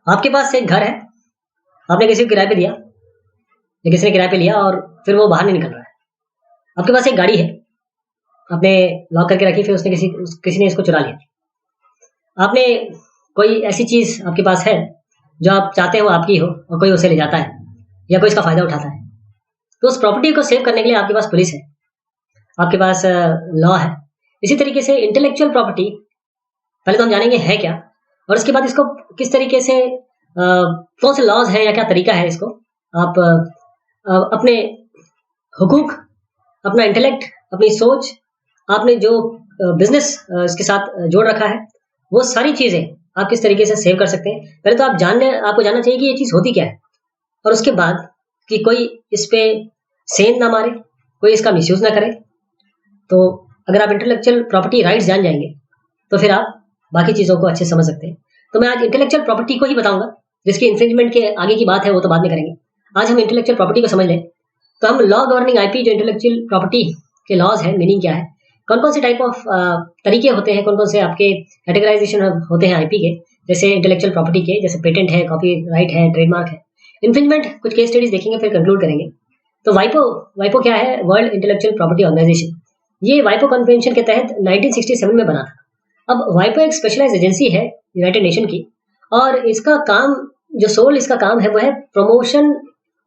आपके पास एक घर है, आपने किसी को किराए पे दिया या किसी ने किराए पे लिया और फिर वो बाहर नहीं निकल रहा है। आपके पास एक गाड़ी है, आपने लॉक करके रखी, फिर उसने किसी ने इसको चुरा लिया। आपने कोई ऐसी चीज आपके पास है जो आप चाहते हो आपकी हो और कोई उसे ले जाता है या कोई इसका फायदा उठाता है, तो उस प्रॉपर्टी को सेव करने के लिए आपके पास पुलिस है, आपके पास लॉ है। इसी तरीके से इंटेलेक्चुअल प्रॉपर्टी पहले तो हम जानेंगे है क्या, और उसके बाद इसको किस तरीके से कौन से लॉज है या क्या तरीका है इसको आप अपने हुकूक, अपना इंटेलेक्ट, अपनी सोच, आपने जो बिजनेस इसके साथ जोड़ रखा है, वो सारी चीजें आप किस तरीके से सेव कर सकते हैं। पहले तो आपको जानना चाहिए कि ये चीज होती क्या है, और उसके बाद कि कोई इस पे सेंध ना मारे, कोई इसका मिसयूज ना करे। तो अगर आप इंटेलेक्चुअल प्रॉपर्टी राइट्स जान जाएंगे तो फिर आप बाकी चीजों को अच्छे समझ सकते हैं। तो मैं आज इंटेलेक्चुअल प्रॉपर्टी को ही बताऊंगा, जिसकी इन्फ्रिंजमेंट के आगे की बात है वो तो बाद में करेंगे। आज हम इंटेलेक्चुअल प्रॉपर्टी को समझ लें। तो हम लॉ गवर्निंग आईपी, जो इंटेलेक्चुअल प्रॉपर्टी के लॉज है, मीनिंग क्या है, कौन कौन से टाइप ऑफ तरीके होते हैं, कौन कौन से आपके कैटेगराइजेशन होते हैं आईपी के, जैसे इंटेलेक्चुअल प्रॉपर्टी के, जैसे पेटेंट है, कॉपीराइट है, ट्रेडमार्क है, इन्फ्रिंजमेंट, कुछ केस स्टडीज देखेंगे, फिर कंक्लूड करेंगे। तो वाइपो वाइपो क्या है? World intellectual property organisation. ये वाइपो कन्वेंशन के तहत 1967 में बना था। अब वाइपो एक स्पेशलाइज्ड एजेंसी है यूनाइटेड नेशन की, और इसका काम, जो सोल इसका काम है, वो है प्रमोशन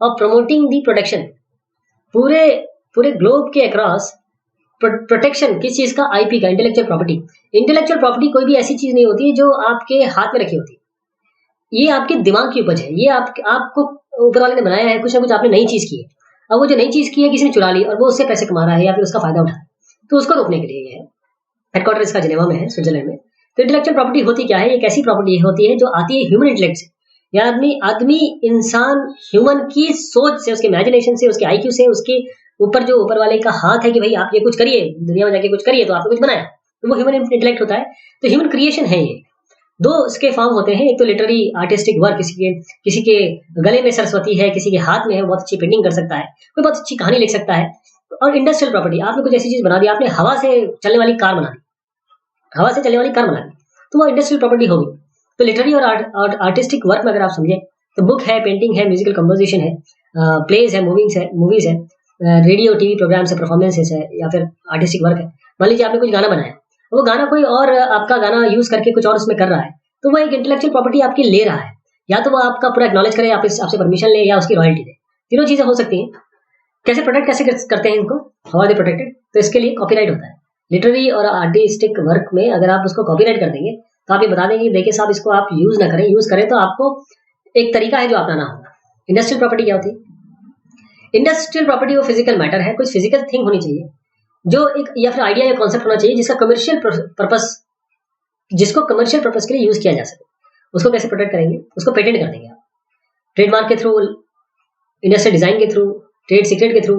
और प्रमोटिंग दी प्रोटेक्शन, पूरे पूरे ग्लोब के अक्रॉस प्रोटेक्शन किस चीज का? आईपी का, इंटेलेक्चुअल प्रॉपर्टी। इंटेलेक्चुअल प्रॉपर्टी कोई भी ऐसी चीज नहीं होती जो आपके हाथ में रखी होती, ये आपके दिमाग की उपज है। ये आपको ऊपर वाले ने बनाया है, कुछ ना कुछ आपने नई चीज की है। अब वो जो नई चीज की है किसी ने चुरा ली और वो उससे पैसे कमा रहा है या फिर उसका फायदा उठा रहा है, तो उसको रोकने के लिए ये है। हेडक्वार्टर इसका जिनेवा में है, स्विट्जरलैंड में। तो इंटेलेक्चुअल प्रॉपर्टी होती क्या है? एक ऐसी प्रॉपर्टी होती है जो आती है ह्यूमन इंटेलेक्ट से, या आदमी इंसान ह्यूमन की सोच से, उसके इमेजिनेशन से, उसके आईक्यू से, उसके ऊपर जो ऊपर वाले का हाथ है कि भाई आप ये कुछ करिए, दुनिया में जाके कुछ करिए, तो आपने कुछ बनाया, तो वो ह्यूमन इंटेलेक्ट होता है। तो ह्यूमन क्रिएशन है ये। दो इसके फॉर्म होते हैं, एक तो लिटरेरी आर्टिस्टिक वर्क, किसी के गले में सरस्वती है, किसी के हाथ में है, बहुत अच्छी पेंटिंग कर सकता है, कोई बहुत अच्छी कहानी लिख सकता है। और इंडस्ट्रियल प्रॉपर्टी, आपने कुछ ऐसी चीज बना दी, आपने हवा से चलने वाली कार बना दी, हवा से चलने वाली कार बना दी, तो वो इंडस्ट्रियल प्रॉपर्टी होगी। तो लिटरेरी और आर्टिस्टिक वर्क में अगर आप समझें तो बुक है, पेंटिंग है, म्यूजिकल कंपोजिशन है, प्लेज है, मूवीज है, रेडियो टीवी प्रोग्राम्स है, परफॉर्मेंसेस है, या फिर आर्टिस्टिक वर्क है। मान लीजिए आपने कुछ गाना बनाया, वो गाना कोई और आपका गाना यूज करके कुछ और उसमें कर रहा है, तो वो एक इंटेलेक्चुअल प्रॉपर्टी आपकी ले रहा है। या तो वो आपका पूरा एक्नॉलेज करे, आपसे परमिशन ले, या उसकी रॉयल्टी दे। तीनों चीजें हो सकती हैं। कैसे प्रोटेक्ट करते हैं इनको? How are they protected? तो इसके लिए कॉपीराइट होता है। लिटरेरी और आर्टिस्टिक वर्क में अगर आप उसको कॉपीराइट कर देंगे तो आप ये बता देंगे देखिए साहब, इसको आप यूज ना करें, यूज करें तो आपको एक तरीका है जो अपनाना होगा। इंडस्ट्रियल प्रॉपर्टी क्या होती है? इंडस्ट्रियल प्रॉपर्टी वो फिजिकल मैटर है, कुछ फिजिकल थिंग होनी चाहिए जो एक, या फिर आइडिया या कॉन्सेप्ट होना चाहिए जिसका कमर्शियल पर्पस, जिसको कमर्शियल पर्पस के लिए यूज किया जा सके। उसको कैसे प्रोटेक्ट करेंगे? उसको पेटेंट कर देंगे आप, ट्रेडमार्क के थ्रू, इंडस्ट्रियल डिजाइन के थ्रू, ट्रेड सीक्रेट के थ्रू,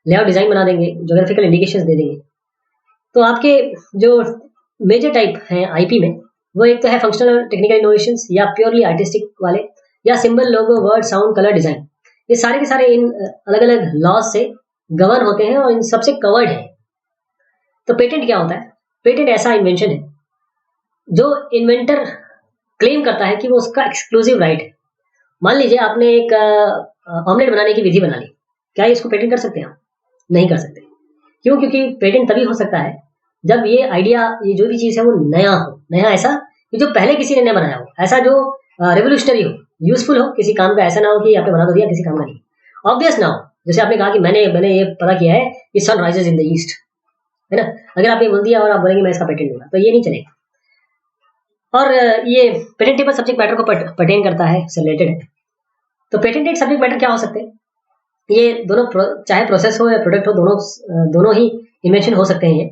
लेआउट डिजाइन बना देंगे, ज्योग्राफिकल इंडिकेशंस दे देंगे। तो आपके जो मेजर टाइप हैं आईपी में, वो एक तो है फंक्शनल टेक्निकल इनोवेशंस, या प्योरली आर्टिस्टिक वाले, या सिंबल, लोगो, वर्ड, साउंड, कलर, डिजाइन। ये सारे के सारे इन अलग अलग लॉज से गवर्न होते हैं और इन सबसे कवर्ड है। तो पेटेंट क्या होता है? पेटेंट ऐसा इन्वेंशन है जो इन्वेंटर क्लेम करता है कि वो उसका एक्सक्लूसिव राइट है। मान लीजिए आपने एक ऑमलेट बनाने की विधि बना ली, क्या इसको पेटेंट कर सकते हैं आप? नहीं कर सकते। क्यों? क्योंकि पेटेंट तभी हो सकता है जब ये आइडिया, ये जो भी चीज है वो नया हो। नया ऐसा कि जो पहले किसी ने नया बनाया हो, ऐसा जो रेवोल्यूशनरी हो, यूजफुल हो, किसी काम का। ऐसा ना हो कि आपने बना तो दिया, किसी काम का नहीं। ऑब्वियस ना हो, जैसे आपने कहा कि मैंने ये पता किया है कि sun rises in the east, है ना। अगर आपने बोल दिया और आप बोलेंगे मैं इसका पेटेंट लूंगा, तो ये नहीं चलेगा। और ये पेटेंटेबल सब्जेक्ट मैटर को पर्टेन करता है, रिलेटेड है। तो पेटेंटेड सब्जेक्ट मैटर क्या हो सकते हैं? ये दोनों, चाहे प्रोसेस हो या प्रोडक्ट हो, दोनों ही इन्वेंशन हो सकते हैं ये।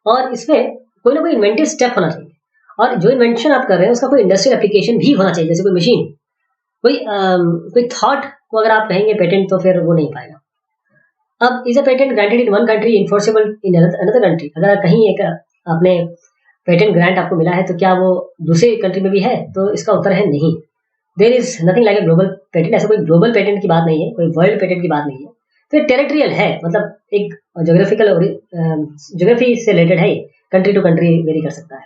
और इसमें कोई ना कोई इन्वेंटिव स्टेप होना चाहिए, और जो इन्वेंशन आप कर रहे हैं उसका कोई इंडस्ट्रियल एप्लीकेशन भी होना चाहिए। जैसे कोई मशीन, कोई थॉट को अगर आप कहेंगे पेटेंट, तो फिर वो नहीं पाएगा। अब is a patent granted in one country enforceable in another country? अगर कहीं एक आपने पेटेंट ग्रांट आपको मिला है, तो क्या वो दूसरे कंट्री में भी है? तो इसका उत्तर है नहीं। There is nothing like a global patent. ऐसा कोई ग्लोबल पेटेंट की बात नहीं है, कोई वर्ल्ड पेटेंट की बात नहीं है। तो टेरिटोरियल है, मतलब एक ज्योग्राफिकल, ज्योग्राफी से रिलेटेड है, कंट्री टू कंट्री वेरी कर सकता है।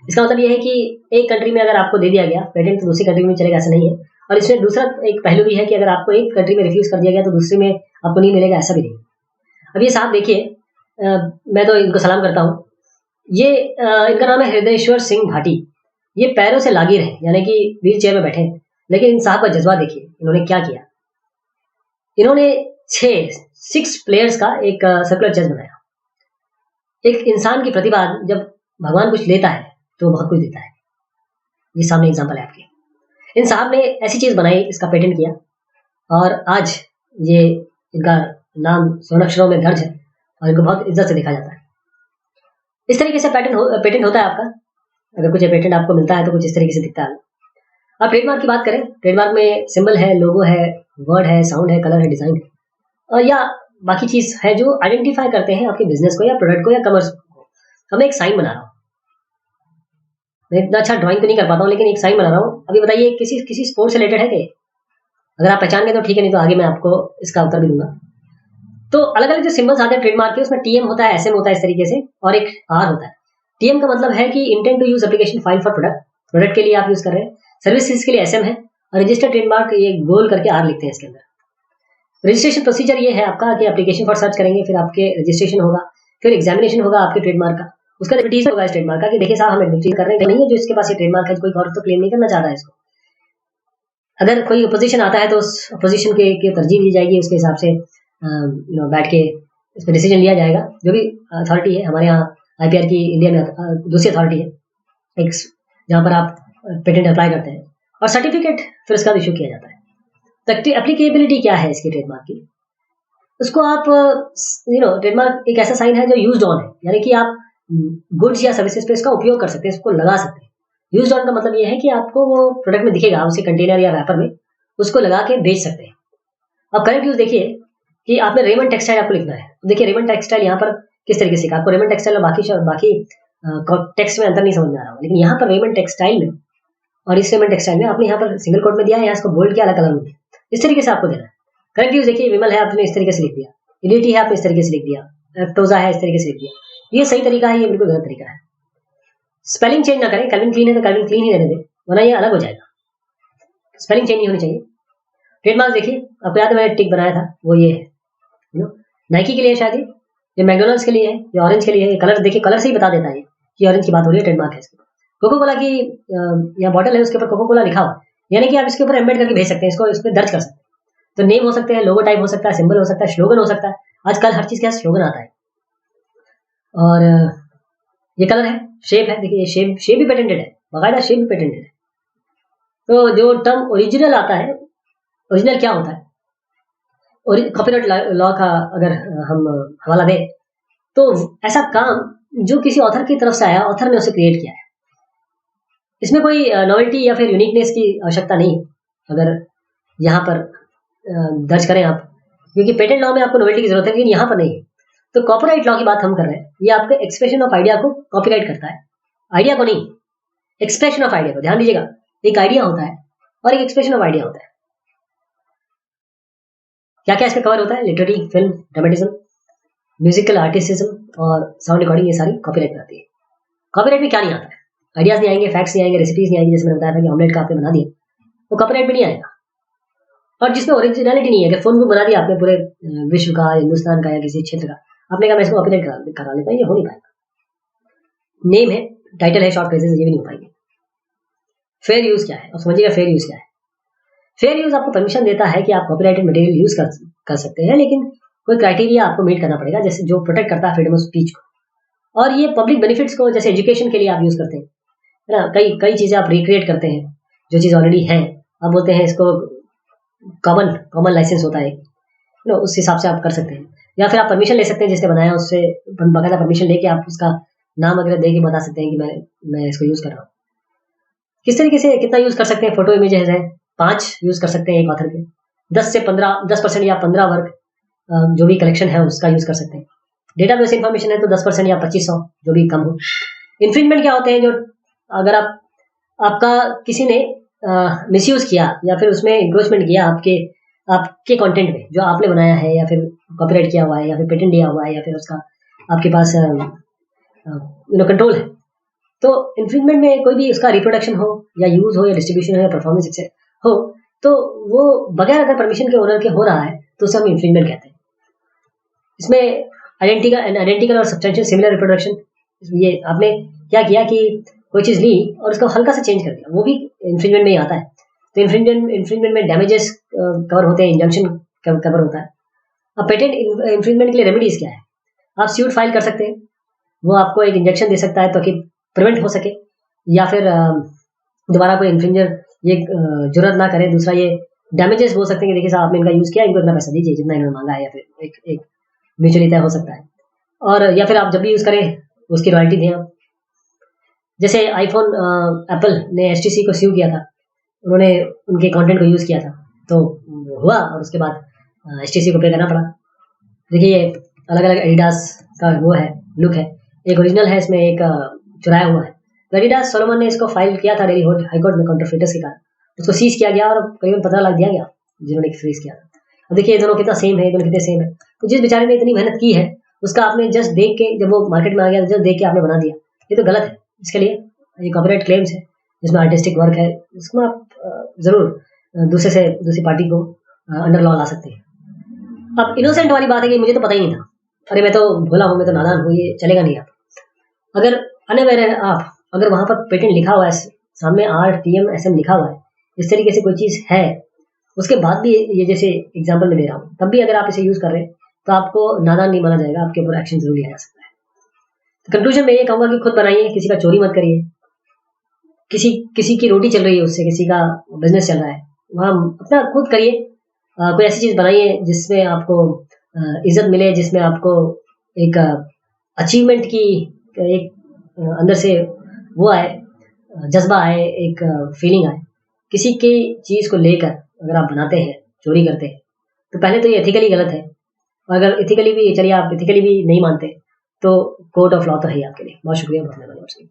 इसका मतलब ये है कि एक कंट्री में अगर आपको दे दिया गया पेटेंट तो दूसरी कंट्री में चलेगा, ऐसा नहीं है। और इसमें दूसरा एक पहलू भी है कि अगर आपको एक कंट्री में रिफ्यूज कर दिया गया तो दूसरी में आपको नहीं मिलेगा, ऐसा भी नहीं। अब ये साहब देखिए, मैं तो इनको सलाम करता हूँ। ये इनका नाम है हृदयेश्वर सिंह भाटी। ये पैरों से लागी रहे, यानी कि व्हील चेयर में बैठे हैं, लेकिन इन साहब का जज्बा देखिए, इन्होंने क्या किया। इन्होंने 6 प्लेयर्स का एक सर्कुलर चेस बनाया। एक इंसान की प्रतिभा, जब भगवान कुछ लेता है तो बहुत कुछ देता है। ये सामने एग्जांपल है आपके। इन साहब ने ऐसी चीज बनाई, इसका पेटेंट किया, और आज ये इनका नाम स्वर्ण अक्षरों में दर्ज है और इनको बहुत इज्जत से देखा जाता है। इस तरीके से पेटेंट होता है आपका। अगर कुछ पेटेंट आपको मिलता है तो कुछ इस तरीके से दिखता है। अब ट्रेडमार्क की बात करें, ट्रेडमार्क में सिंबल है, लोगो है, वर्ड है, साउंड है, कलर है, डिजाइन है, और या बाकी चीज है जो आइडेंटिफाई करते हैं आपके बिजनेस को या प्रोडक्ट को या कमर्स को। अब मैं एक साइन बना रहा हूँ, मैं इतना अच्छा ड्राइंग तो नहीं कर पाता हूँ, लेकिन एक साइन बना रहा हूँ। अभी बताइए किसी स्पोर्ट से रिलेटेड है क्या? अगर आप पहचान गए तो ठीक है, नहीं तो आगे मैं आपको इसका उत्तर भी दूंगा। तो अलग अलग जो सिंबल्स आते हैं ट्रेडमार्क के, उसमें टीएम होता है, एसएम होता है इस तरीके से, और एक आर होता है। टीएम का मतलब है कि intent to use application file for product के लिए आप यूज कर रहे हैं। सर्विसेज के लिए एसएम है, और रजिस्टर्ड ट्रेडमार्क ये गोल करके आर लिखते हैं इसके अंदर। रजिस्ट्रेशन प्रोसीजर ये है आपका कि एप्लीकेशन फॉर सर्च करेंगे, फिर आपके रजिस्ट्रेशन होगा, फिर एग्जामिनेशन होगा आपके ट्रेडमार्क का, उसका एडवर्टीज होगा इस ट्रेडमार्क का कि देखिए साहब हम एडवर्टीज कर रहे हैं, नहीं है जो इसके पास ये ट्रेडमार्क है, कोई और तो क्लेम नहीं करना चाहता है इसको। अगर कोई अपोजिशन आता है तो उस अपोजिशन के तरजीह दी जाएगी, उसके हिसाब से बैठ के इस पर डिसीजन लिया जाएगा। जो भी अथॉरिटी है हमारे यहाँ आईपीआर की इंडिया में दूसरी अथॉरिटी है एक, जहाँ पर आप पेटेंट अप्लाई करते हैं और सर्टिफिकेट फिर उसका इशू किया जाता है। तो एप्लीकेबिलिटी क्या है इसकी ट्रेडमार्क की, उसको आप ट्रेडमार्क एक ऐसा साइन है जो यूज्ड ऑन है, यानी कि आप गुड्स या सर्विसेज पे इसका उपयोग कर सकते हैं, इसको लगा सकते हैं। यूज्ड ऑन का मतलब ये है कि आपको वो प्रोडक्ट में दिखेगा, उसी कंटेनर या रैपर में उसको लगा के बेच सकते हैं। अब करेक्ट यूज देखिए कि आपने रेमंड टेक्सटाइल आपको लिखना है, देखिए रेमंड टेक्सटाइल यहाँ पर किस तरीके से, आपको रेमंड टेक्सटाइल और बाकी टेक्स्ट में अंतर नहीं समझ में आ रहा हो, लेकिन यहाँ पर रेमंड टेक्सटाइल में और इस रेमंड टेक्सटाइल में आपने यहाँ पर सिंगल कोट में दिया है, इसको बोल्ड किया अलग कलर में दिया, इस तरीके से आपको देना है। करेक्ट यूज देखिए, विमल है आपने इस तरीके से लिख दिया, इलिटी है आपने इस तरीके से लिख दिया, एक्टोजा है इस तरीके से लिख दिया। ये सही तरीका है, ये बिल्कुल गलत तरीका है। स्पेलिंग चेंज ना करें, कैल्विन क्लीन है तो कैल्विन क्लीन ही रहने दें, वरना ये अलग हो जाएगा। स्पेलिंग चेंज नहीं होनी चाहिए। ट्रेडमार्क देखिए, आपको याद है मैंने टिक बनाया था, वो ये है नाइकी के लिए, शायद ये मैकडोनल्ड्स के लिए है, ये ऑरेंज के लिए है। कलर देखिए, कलर से ही बता देता है कि ऑरेंज की बात हो रही है, ट्रेडमार्क है इसके ऊपर। कोको कोला की या बॉटल है, उसके ऊपर कोको कोला लिखा हुआ, यानी कि आप इसके ऊपर एम्बेड करके भेज सकते हैं, इसको इसमें दर्ज कर सकते हैं। तो नेम हो सकते हैं, लोगो टाइप हो सकता है, सिंबल हो सकता है, स्लोगन हो सकता है। आजकल हर चीज के साथ स्लोगन आता है। और ये कलर है, शेप है, देखिए ये शेप भी पेटेंटेड है, बाकायदा शेप भी पेटेंटेड है। तो जो टर्म ओरिजिनल आता है, ओरिजिनल क्या होता है, और कॉपीराइट लॉ का अगर हम हवाला दें तो ऐसा काम जो किसी ऑथर की तरफ से आया, ऑथर ने उसे क्रिएट किया है, इसमें कोई नॉवेल्टी या फिर यूनिकनेस की आवश्यकता नहीं। अगर यहाँ पर दर्ज करें आप, क्योंकि पेटेंट लॉ में आपको नॉवेल्टी की जरूरत है, लेकिन यहाँ पर नहीं है। तो कॉपीराइट लॉ की बात हम कर रहे हैं, ये आपके एक्सप्रेशन ऑफ आइडिया को कॉपीराइट करता है, आइडिया को नहीं, एक्सप्रेशन ऑफ आइडिया को। ध्यान दीजिएगा, एक आइडिया होता है और एक एक्सप्रेशन ऑफ आइडिया होता है। क्या क्या इसमें कवर होता है, लिटरेरी, फिल्म, ड्रामेटिज्म, म्यूजिकल आर्टिस्टिज्म और साउंड रिकॉर्डिंग, ये सारी कॉपीराइट में आती है। कॉपीराइट में क्या नहीं आता है, आइडियाज नहीं आएंगे, फैक्ट्स नहीं आएंगे, रेसिपीज नहीं आएंगे, जैसे मैंने बताया था कि ऑमलेट का आपने बना दिया, वो कॉपीराइट में नहीं आएगा। और जिसमें ओरिजिनलिटी नहीं है, अगर फोन बुक बना दिया आपने पूरे विश्व का, हिंदुस्तान का या किसी क्षेत्र का, आपने कहा मैं इसको कॉपीराइट करा लेता हूं, ये हो नहीं पाएगा। नेम है, टाइटल है, शॉर्ट फ्रेजेस, ये भी नहीं हो पाएंगे। फेयर यूज क्या है, और समझिएगा फेयर यूज क्या है। फेयर यूज आपको परमिशन देता है कि आप कॉपीराइटेड मटेरियल यूज कर सकते हैं, लेकिन कोई क्राइटेरिया आपको मीट करना पड़ेगा, जैसे जो प्रोटेक्ट करता है फ्रीडम ऑफ स्पीच को। और ये पब्लिक बेनिफिट्स को, जैसे एजुकेशन के लिए आप यूज करते हैं, है ना, कई चीजें आप रिक्रिएट करते हैं जो चीज ऑलरेडी है, आप बोलते हैं इसको कॉमन लाइसेंस होता है, उस हिसाब से आप कर सकते हैं। या फिर आप परमिशन ले सकते हैं, जिसने बनाया उससे बाकायदा परमिशन लेके आप उसका नाम वगैरह दे के बता सकते हैं कि मैं इसको यूज कर रहा हूँ। किस तरीके से कितना यूज कर सकते हैं, फोटो इमेजेस है 5 यूज कर सकते हैं एक ऑथर के, 10% या 15 वर्क जो भी कलेक्शन है उसका यूज कर सकते हैं। डेटाबेस इंफॉर्मेशन है तो 10% या 2500 जो भी कम हो। इन्फ्रिंजमेंट क्या होते हैं, जो अगर आपका किसी ने मिसयूज किया या फिर उसमें इंक्रोचमेंट किया आपके कंटेंट में, जो आपने बनाया है या फिर कॉपीराइट किया हुआ है या फिर पेटेंट दिया हुआ है या फिर उसका आपके पास कंट्रोल है, तो इन्फ्रिंजमेंट में कोई भी उसका रिप्रोडक्शन हो या यूज हो या डिस्ट्रीब्यूशन हो या परफॉर्मेंस हो, तो वो बगैर अगर परमिशन के ओनर के हो रहा है तो उसे हम इन्फ्रिंजमेंट कहते हैं। इसमें आइडेंटिकल और सब्सटेंशियल सिमिलर रिप्रोडक्शन, ये आपने क्या किया कि कोई चीज ली और उसको हल्का सा चेंज कर दिया, वो भी इन्फ्रिंजमेंट में ही आता है। तो इन्फ्रिंजमेंट में डैमेजेस कवर होते हैं, इंजंक्शन कवर होता है। अब पेटेंट इन्फ्रिंजमेंट के लिए रेमेडीज क्या है? आप सूट फाइल कर सकते हैं, वो आपको एक इंजेक्शन दे सकता है ताकि प्रिवेंट हो सके, या फिर दोबारा कोई इन्फ्रिंजर ये जरूरत ना करे। दूसरा, ये डैमेजेस बोल सकते हैं कि देखिए साहब आपने इनका यूज किया, इनको इतना पैसा दीजिए जितना इन्होंने मांगा है, या फिर एक म्यूचुअली तय हो सकता है। और या फिर आप जब भी यूज करें उसकी रॉयल्टी दें आप। जैसे आईफोन एप्पल ने एचटीसी को स्यू किया था, उन्होंने उनके कंटेंट को यूज किया था तो हुआ, और उसके बाद एचटीसी को पे करना पड़ा। देखिए ये अलग अलग एडिडास का वो है, लुक है, एक ओरिजिनल है, इसमें एक चुराया हुआ है। तो एडिडास सोलोमन ने इसको फाइल किया था दिल्ली हाईकोर्ट में काउंटरफीटर्स के कारण, उसको सीज किया गया और करीबन 15 लाख दिया गया जिन्होंने फ्रीज किया था। अब देखिए ये दोनों कितना सेम है, दोनों कितने सेम है। तो जिस बेचारे ने इतनी मेहनत की है उसका आपने जस्ट देख के, जब वो मार्केट में आ गया जस्ट देख के आपने बना दिया, ये तो गलत है। इसके लिए ये कॉपीराइट क्लेम्स है, जिसमें आर्टिस्टिक वर्क है, इसमें आप जरूर दूसरी पार्टी को अंडर लॉ ला सकते हैं। अब इनोसेंट वाली बात है कि मुझे तो पता ही नहीं था, अरे मैं तो भोला हूँ, मैं तो नादान हूँ, ये चलेगा नहीं। आप अगर अनअवेयर है, आप अगर वहां पर पेटेंट लिखा हुआ है, सामने RTM SM लिखा हुआ है, इस तरीके से कोई चीज है, उसके बाद भी ये जैसे एग्जाम्पल में दे रहा हूँ, तब भी अगर आप इसे यूज कर रहे हैं तो आपको नादान नहीं माना जाएगा, आपके ऊपर एक्शन जरूर लिया जा सकता है। तो कंक्लूजन में ये कहूंगा कि खुद बनाइए, किसी का चोरी मत करिए। किसी की रोटी चल रही है उससे, किसी का बिजनेस चल रहा है, वहां अपना खुद करिए। कोई ऐसी चीज बनाइए जिसमें आपको इज्जत मिले, जिसमें आपको एक अचीवमेंट की एक अंदर से वो आए, जज्बा आए, एक फीलिंग आए। किसी की चीज को लेकर अगर आप बनाते हैं, चोरी करते हैं, तो पहले तो ये एथिकली गलत है, और अगर एथिकली भी, चलिए आप एथिकली भी नहीं मानते, तो कोर्ट ऑफ लॉ तो है ही आपके लिए। बहुत शुक्रिया, बहुत धन्यवाद।